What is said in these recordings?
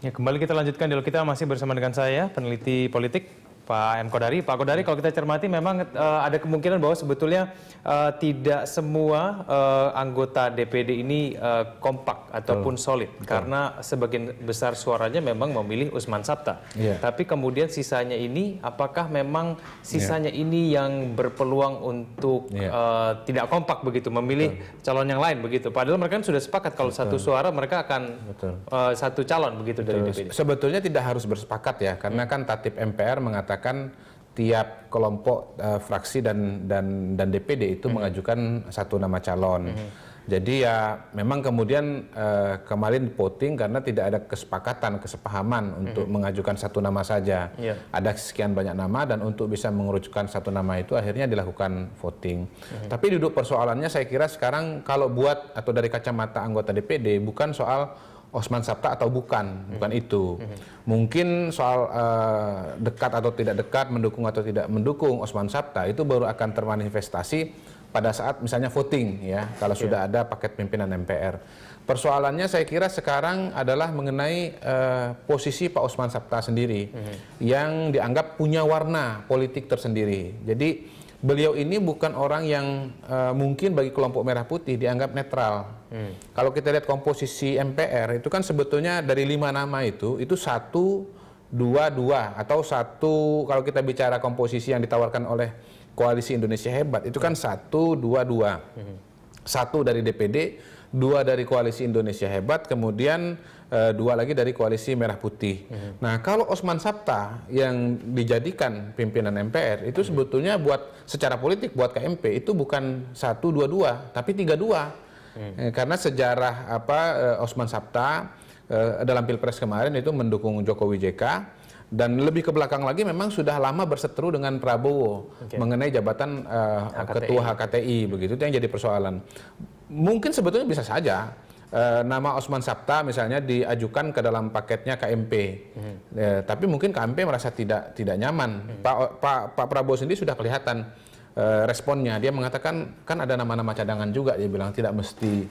Ya, kembali kita lanjutkan dialog kita masih bersama dengan saya, peneliti politik Pak M. Kodari. Pak Kodari, kalau kita cermati memang ada kemungkinan bahwa sebetulnya tidak semua anggota DPD ini kompak ataupun solid. Karena sebagian besar suaranya memang memilih Usman Sabta. Tapi kemudian sisanya ini, apakah memang sisanya ini yang berpeluang untuk tidak kompak begitu, memilih calon yang lain begitu. Padahal mereka kan sudah sepakat kalau satu suara mereka akan satu calon begitu dari DPD. Sebetulnya tidak harus bersepakat ya, karena kan Tatip MPR mengatakan tiap kelompok fraksi dan DPD itu mengajukan satu nama calon. Jadi ya memang kemudian kemarin voting karena tidak ada kesepakatan, kesepahaman untuk mengajukan satu nama saja. Ada sekian banyak nama dan untuk bisa mengerucutkan satu nama itu akhirnya dilakukan voting. Tapi duduk persoalannya saya kira sekarang kalau buat atau dari kacamata anggota DPD bukan soal Osman Sabta atau bukan itu. Mungkin soal dekat atau tidak dekat, mendukung atau tidak mendukung Osman Sabta itu baru akan termanifestasi pada saat misalnya voting ya, kalau sudah ada paket pimpinan MPR. Persoalannya saya kira sekarang adalah mengenai posisi Pak Osman Sabta sendiri yang dianggap punya warna politik tersendiri. Jadi beliau ini bukan orang yang mungkin bagi kelompok merah putih dianggap netral. Kalau kita lihat komposisi MPR itu kan sebetulnya dari 5 nama itu 1, 2, 2 atau 1 kalau kita bicara komposisi yang ditawarkan oleh Koalisi Indonesia Hebat itu kan 1, 2, 2. 1 dari DPD, 2 dari Koalisi Indonesia Hebat, kemudian 2 lagi dari Koalisi Merah Putih. Nah, kalau Osman Sabta yang dijadikan pimpinan MPR itu sebetulnya buat secara politik buat KMP itu bukan 1, 2, 2, tapi 3, 2. Karena sejarah Osman Sabta dalam Pilpres kemarin itu mendukung Jokowi JK dan lebih ke belakang lagi memang sudah lama berseteru dengan Prabowo mengenai jabatan ketua HKTI begitu, itu yang jadi persoalan. Mungkin sebetulnya bisa saja nama Osman Sabta misalnya diajukan ke dalam paketnya KMP, tapi mungkin KMP merasa tidak nyaman. Pak Prabowo sendiri sudah kelihatan responnya, dia mengatakan kan ada nama-nama cadangan juga, dia bilang tidak mesti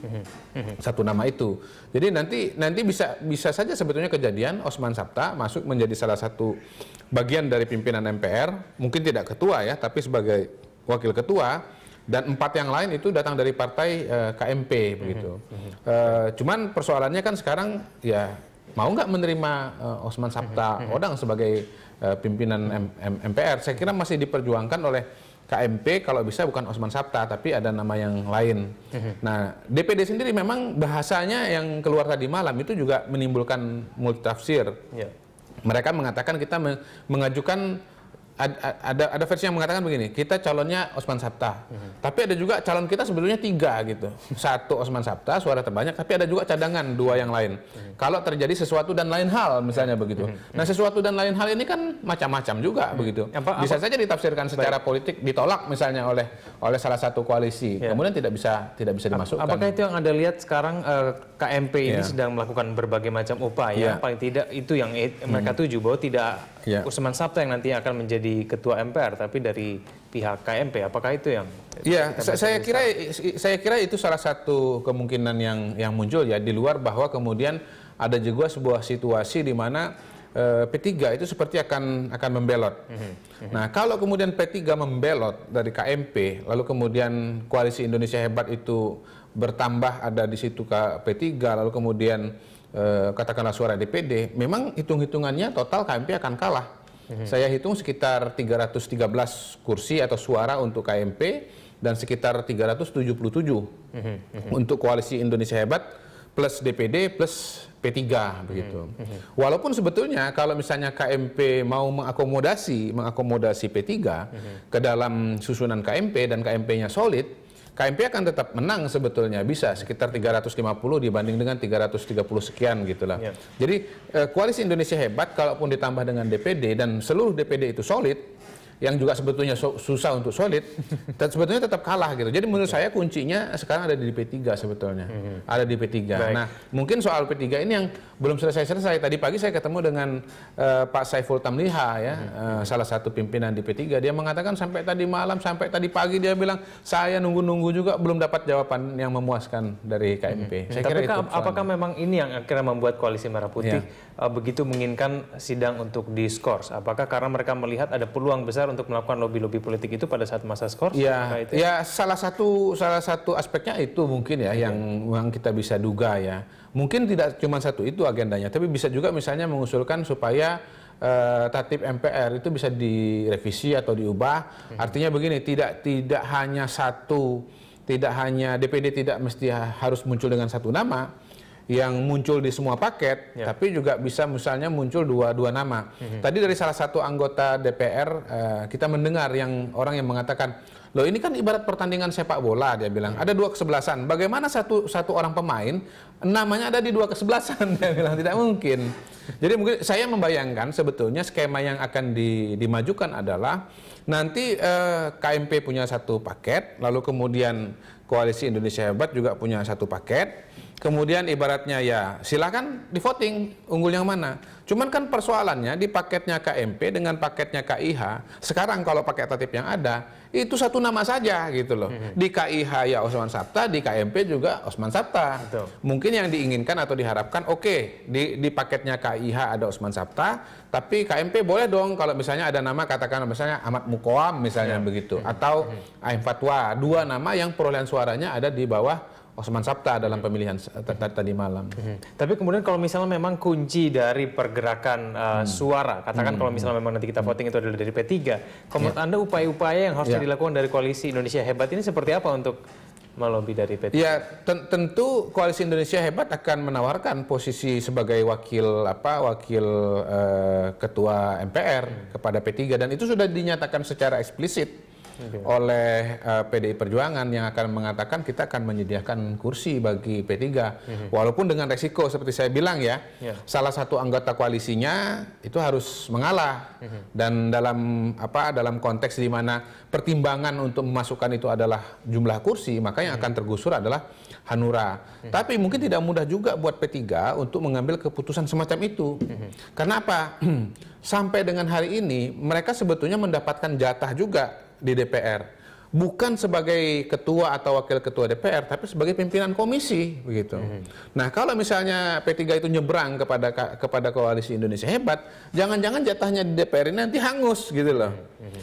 satu nama itu. Jadi nanti bisa saja sebetulnya kejadian Osman Sabta masuk menjadi salah satu bagian dari pimpinan MPR, mungkin tidak ketua ya, tapi sebagai wakil ketua, dan 4 yang lain itu datang dari partai KMP begitu. Cuman persoalannya kan sekarang ya mau nggak menerima Osman Sabta Odang sebagai pimpinan MPR? Saya kira masih diperjuangkan oleh KMP kalau bisa bukan Osman Sabta tapi ada nama yang lain. Nah, DPD sendiri memang bahasanya yang keluar tadi malam itu juga menimbulkan multitafsir. Mereka mengatakan kita mengajukan ada versi yang mengatakan begini, kita calonnya Osman Sabta, tapi ada juga calon kita sebetulnya 3 gitu. 1 Osman Sabta suara terbanyak, tapi ada juga cadangan 2 yang lain. Kalau terjadi sesuatu dan lain hal misalnya begitu. Nah, sesuatu dan lain hal ini kan macam-macam juga begitu. Bisa saja ditafsirkan secara politik, ditolak misalnya oleh salah satu koalisi, kemudian tidak bisa dimasukkan. Apakah itu yang Anda lihat sekarang KMP ini sedang melakukan berbagai macam upaya? Paling tidak itu yang mereka tuju bahwa tidak Usman Sabta yang nanti akan menjadi ketua MPR, tapi dari pihak KMP. Apakah itu yang? Iya, saya kira itu salah satu kemungkinan yang muncul ya, di luar bahwa kemudian ada juga sebuah situasi di mana P3 itu seperti akan membelot. Nah, kalau kemudian P3 membelot dari KMP, lalu kemudian Koalisi Indonesia Hebat itu bertambah ada di situ P3, lalu kemudian katakanlah suara DPD, memang hitung-hitungannya total KMP akan kalah. Saya hitung sekitar 313 kursi atau suara untuk KMP dan sekitar 377 untuk Koalisi Indonesia Hebat plus DPD plus P3 begitu. Walaupun sebetulnya kalau misalnya KMP mau mengakomodasi P3 ke dalam susunan KMP dan KMP-nya solid, KMP akan tetap menang sebetulnya, bisa sekitar 350 dibanding dengan 330 sekian gitulah. Jadi Koalisi Indonesia Hebat kalaupun ditambah dengan DPD dan seluruh DPD itu solid, yang juga sebetulnya susah untuk solid, sebetulnya tetap kalah gitu. Jadi menurut saya kuncinya sekarang ada di P3 sebetulnya, ada di P3. Nah, mungkin soal P3 ini yang belum selesai-selesai. Tadi pagi saya ketemu dengan Pak Saiful Tamliha ya, salah satu pimpinan di P3. Dia mengatakan sampai tadi malam, sampai tadi pagi dia bilang saya nunggu-nunggu juga belum dapat jawaban yang memuaskan dari KMP. Saya kira Tapi itu apakah memang ini yang akhirnya membuat Koalisi Merah Putih begitu menginginkan sidang untuk diskors? Apakah karena mereka melihat ada peluang besar untuk melakukan lobby-lobby politik itu pada saat masa skors? Ya, salah satu aspeknya itu mungkin ya yang kita bisa duga ya. Mungkin tidak cuma satu itu agendanya, tapi bisa juga misalnya mengusulkan supaya tatip MPR itu bisa direvisi atau diubah. Artinya begini, tidak hanya DPD tidak mesti harus muncul dengan satu nama yang muncul di semua paket, tapi juga bisa misalnya muncul dua nama. Tadi dari salah satu anggota DPR kita mendengar orang yang mengatakan, loh ini kan ibarat pertandingan sepak bola, dia bilang ada dua kesebelasan. Bagaimana satu orang pemain namanya ada di dua kesebelasan? Dia bilang tidak mungkin. Jadi mungkin saya membayangkan sebetulnya skema yang akan dimajukan adalah nanti KMP punya satu paket, lalu kemudian Koalisi Indonesia Hebat juga punya satu paket. Kemudian ibaratnya ya silakan di voting unggul yang mana. Cuman kan persoalannya di paketnya KMP dengan paketnya KIH, sekarang kalau pakai tatip yang ada, itu satu nama saja gitu loh. Di KIH ya Osman Sabta, di KMP juga Osman Sabta. Betul. Mungkin yang diinginkan atau diharapkan, di paketnya KIH ada Osman Sabta, tapi KMP boleh dong kalau misalnya ada nama katakan misalnya Ahmad Mukoam misalnya begitu. Atau Aim Fatwa, dua nama yang perolehan suaranya ada di bawah Osman Sabta dalam pemilihan tadi malam. Tapi kemudian kalau misalnya memang kunci dari pergerakan suara, katakan kalau misalnya memang nanti kita voting itu adalah dari P3, menurut Anda upaya-upaya yang harus dilakukan dari Koalisi Indonesia Hebat ini seperti apa untuk melobi dari P3? Ya, tentu Koalisi Indonesia Hebat akan menawarkan posisi sebagai wakil ketua MPR kepada P3, dan itu sudah dinyatakan secara eksplisit oleh PDI Perjuangan yang akan mengatakan kita akan menyediakan kursi bagi P3 walaupun dengan resiko seperti saya bilang ya, salah satu anggota koalisinya itu harus mengalah dan dalam konteks di mana pertimbangan untuk memasukkan itu adalah jumlah kursi, maka yang akan tergusur adalah Hanura. Tapi mungkin tidak mudah juga buat P3 untuk mengambil keputusan semacam itu. Karena apa? Sampai dengan hari ini mereka sebetulnya mendapatkan jatah juga di DPR, bukan sebagai ketua atau wakil ketua DPR, tapi sebagai pimpinan komisi begitu. Nah, kalau misalnya P3 itu nyebrang kepada Koalisi Indonesia Hebat, jangan-jangan jatahnya di DPR ini nanti hangus gitu loh.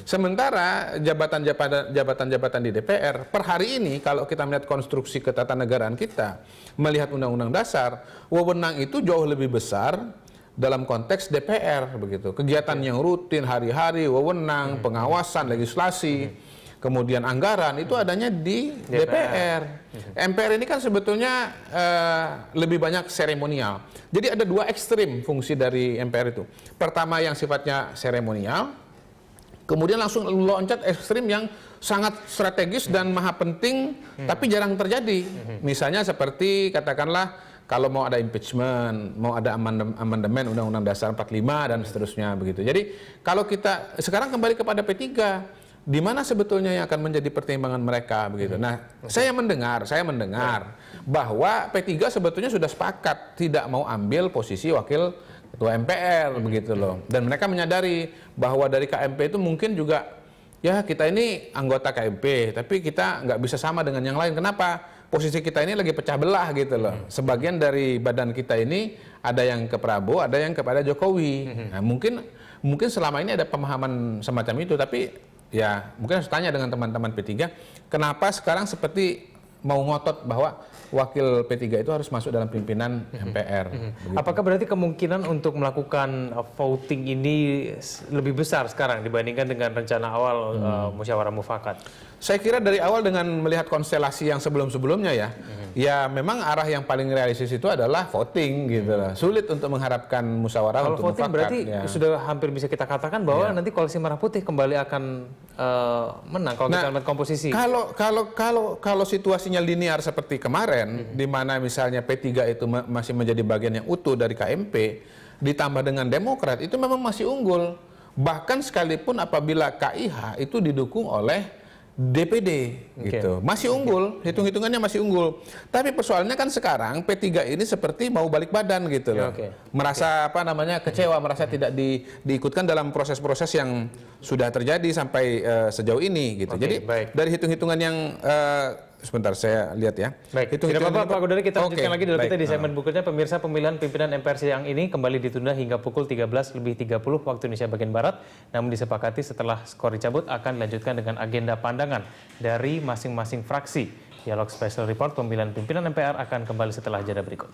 Sementara jabatan-jabatan di DPR per hari ini, kalau kita melihat konstruksi ketatanegaraan kita, melihat Undang-Undang Dasar, wewenang itu jauh lebih besar dalam konteks DPR begitu. Kegiatan yang rutin hari-hari, wewenang, pengawasan, legislasi, kemudian anggaran itu adanya di DPR. MPR ini kan sebetulnya lebih banyak seremonial. Jadi ada dua ekstrim fungsi dari MPR itu. Pertama yang sifatnya seremonial, kemudian langsung loncat ekstrim yang sangat strategis dan maha penting, tapi jarang terjadi. Misalnya seperti katakanlah kalau mau ada impeachment, mau ada amandemen Undang-Undang Dasar 45 dan seterusnya begitu. Jadi kalau kita sekarang kembali kepada P3, di mana sebetulnya yang akan menjadi pertimbangan mereka begitu. Nah, saya mendengar bahwa P3 sebetulnya sudah sepakat tidak mau ambil posisi wakil ketua MPR begitu loh. Dan mereka menyadari bahwa dari KMP itu mungkin juga ya kita ini anggota KMP, tapi kita nggak bisa sama dengan yang lain. Kenapa? Posisi kita ini lagi pecah belah gitu loh. Sebagian dari badan kita ini ada yang ke Prabowo, ada yang kepada Jokowi. Nah, mungkin selama ini ada pemahaman semacam itu, tapi ya mungkin harus tanya dengan teman-teman P3, kenapa sekarang seperti mau ngotot bahwa wakil P3 itu harus masuk dalam pimpinan MPR. Apakah berarti kemungkinan untuk melakukan voting ini lebih besar sekarang dibandingkan dengan rencana awal musyawarah mufakat? Saya kira dari awal dengan melihat konstelasi yang sebelum-sebelumnya ya memang arah yang paling realistis itu adalah voting gitu lah. Sulit untuk mengharapkan musyawarah untuk mufakat. Kalau voting berarti sudah hampir bisa kita katakan bahwa nanti Koalisi Merah Putih kembali akan menang kalau kita lihat komposisi. Kalau situasinya linear seperti kemarin, di mana misalnya P3 itu masih menjadi bagian yang utuh dari KMP, ditambah dengan Demokrat, itu memang masih unggul. Bahkan sekalipun apabila KIH itu didukung oleh DPD gitu. Masih unggul, hitung-hitungannya masih unggul. Tapi persoalannya kan sekarang P3 ini seperti mau balik badan gitu loh. Merasa apa namanya kecewa, merasa tidak diikutkan dalam proses-proses yang sudah terjadi sampai sejauh ini gitu. Jadi dari hitung-hitungan yang sebentar saya lihat ya. Baik, tidak apa-apa Pak Kodari, kita lanjutkan lagi dulu kita di segmen berikutnya. Pemirsa, pemilihan pimpinan MPR siang ini kembali ditunda hingga pukul 13.30 waktu Indonesia bagian Barat. Namun disepakati setelah skor dicabut akan dilanjutkan dengan agenda pandangan dari masing-masing fraksi. Dialog Special Report pemilihan pimpinan MPR akan kembali setelah jeda berikut.